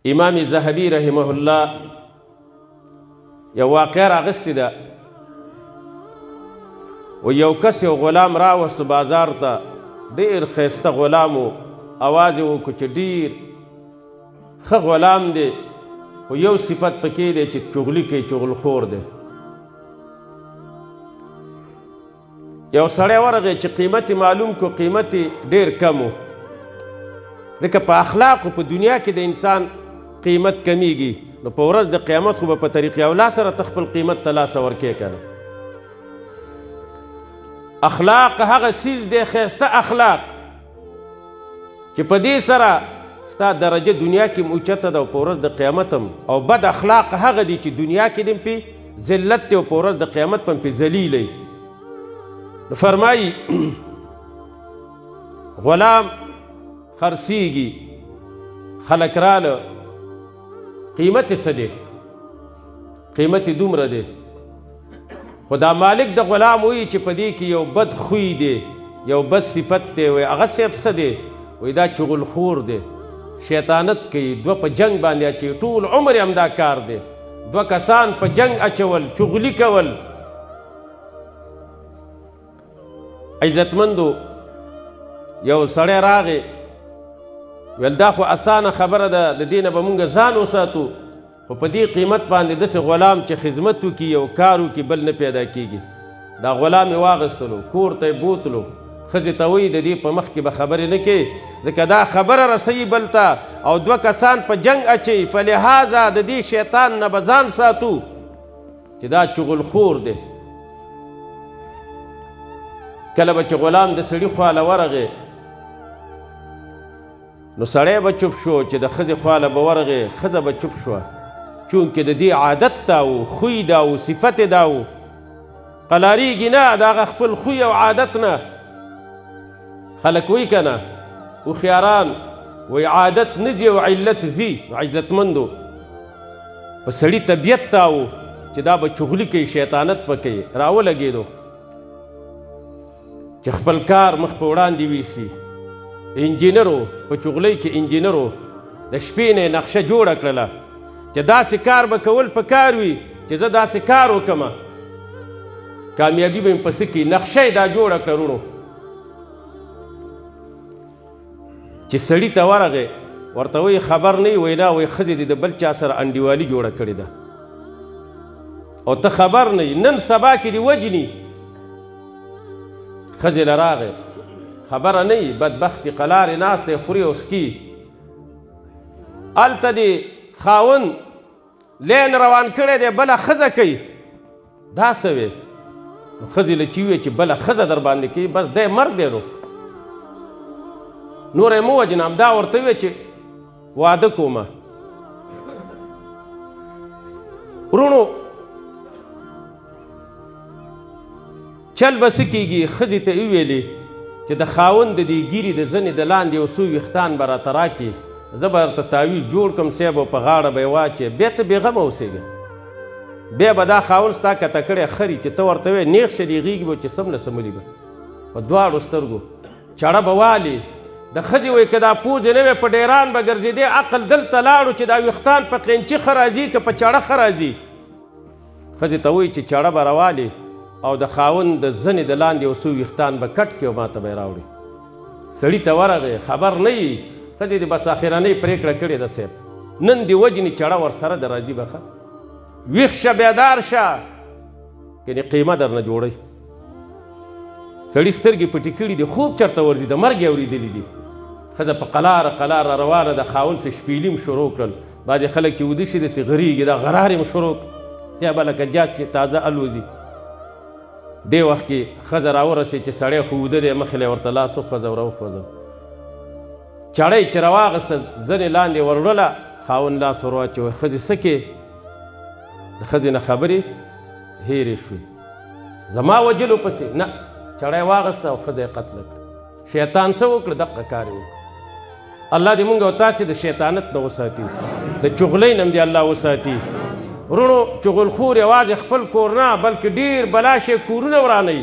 امام ذهبي رحمه الله یو واقعه راغستې ده و یو کس یو غلام راوستو بازار ته ډېر ښایسته غلام و اواز یې وکړو چې ډېر ښه غلام دی خو یو صفت پکې دی چې چغلي کوي چغلخور دی یو سړی ورغی چې قیمت معلوم کو قیمت ډېر کم و ځکه په اخلاقو په دنیا کې د انسان قیمت کمیږي نو په ورځ د قیامت خو به په طریق اولا سره ته خپل قیمت ته لاسه ورکې که نه اخلاق هغه څیز دی ښایسته اخلاق چې په دې سره ستا درجه دنیا کې هم اوچته ده او په ورځ د قیامت هم او بد اخلاق هغه دي چې دنیا کې دې پې ذلت دی او په ورځ د قیامت په هم پې ذلیلی نو فرمایي غلام خرڅېږي خلک راله قیمت یې څه دی قیمت یې دومره دی خو دا مالک د غلام وایي چې په دې کې یو بد خوی دی یو بد صفت دی وایي هغه صاحب څه دی وایي دا چغلخور دی شیطانت کوي دوه په جنگ باندې اچوي ټول عمر یې همدا کار دی دوه کسان په جنگ اچول چغلي کول عزتمندو یو سړی راغی ویل دا خو اسانه خبره ده د دې نه به مونږ ځان وساتو خو په دې قیمت باندې داسې غلام چې خدمت وکړي یو کار وکړي بل نه پیدا کېږي دا غلام یې واغېستلو کور ته یې بوتلو ښځې ته وایي د دې په مخ کې به خبرې نه کوي ځکه دا خبره رسوي بل ته او دوه کسان په جنگ اچوي فلهذا د دې شیطان نه به ځان ساتو چې دا چغلخور دی کله به چې غلام د سړي خواله ورغې نو سړی به چوپ شو چې د ښځې خواله به ورغې ښځه به چوپ شوه چونکې د دې عادت دا و خوی دا و صفت دا و قلاریږي نه د هغه خپل خوی او عادت نه خلک وایي که نه هوښیاران وایي عادت نه ځي او علت ځي عزتمندو په سړي طبیعت دا و چې دا به چغلي کوي شیطانت به کوي راولګېدو چې خپل کار مخ په وړاندې ویسي انجینرو په چغلۍ کې انجینرو د شپې نه نقشه جوړه کړله چې داسې کار به کول په کار وي چې زه داسې کار وکړمه کامیابي به مې پسې کړي نقشه یې دا جوړه کړه وروڼو چې سړي ته ورغې ورته وایي خبر نه وایي نه وایي ښځې دې د بل چا سره انډیوالي جوړه کړې ده او ته خبر نه یې نن سبا کې دې وجني ښځې له راغې خبره نه وي بدبختي قلارې ناستی خوري او سکي هلته دې خاوند لین روان کړی دی بله ښځه کوي دا څه وې نو ښځې له چې وویې چې بله ښځه در باندې کوي بس دی مرګ دی نو نور یې مه وجنه همدا ورته ویې چې واده کومه وروڼو چل به څه کېږي ښځې ته یې وویلې چې د خاوند د دې ګیرې د زنې د لاندې یو څو ویښتان به راته راکړي زه به درته تعویل جوړ کړم صاحب او په غاړه به یې واچې بیا ته بېغمه اوسېږه بیا به دا خاوند ستا کته کړی خري چې ته ورته وایې نیغ شریغېږي به چې سمله سملي به په دواړو سترګو چړه به والي د ښځې وایي که دا پوزې نه وی په ډیران به ګرځېدې عقل دلته لاړو چې دا ویښتان په قینچي ښه راځي که په چړه ښه راځي ښځې ته وایي چې چړه به راوالي او د خاوند د زنې د لاندې یو څو ویښتان به کټ کړي او ما ته به یې راوړي سړي ته ورغې خبر نه وي ښځې دې بس اخرنۍ پرېکړه کړې ده صاحب نن دې وجني چړه ورسره د راځي به ښه ویښ شه بیدار شه کنې قیمه درنه جوړوي سړي سترګې پټې کړي دي خوب چېرته ورځي د مرګ یې اورېدلي دي ښځه په قلاره قلاره روانه د خاوند څه شپیلي شروع کړل بعضې خلک چې وده شي داسې غریږي دا غرار یې شروع یا به لکه جاج چې تازه الوځي دې وخت کې ښځه راورسېد چې سړی خو وده دی مخې له یې ورته لاس وخوځه او راوخوځه چړه یې چې راواغېسته زنې لاندې وروړله خاوند لاس ور واچوی ښځې څه کې د ښځې نه خبرې هېرې شوې زما وجلو پسې نه چړه یې واغېسته او ښځه یې قتله کړه شیطان څه وکړه دقه کار یې وکړه الله دې مونږ او تاسې د شیطانت نه وساتي د چغلۍ نه هم دې الله وساتي وروڼو چغلخور یوازې خپل کور نه بلکې ډېر بلا شی کورونه ورانوي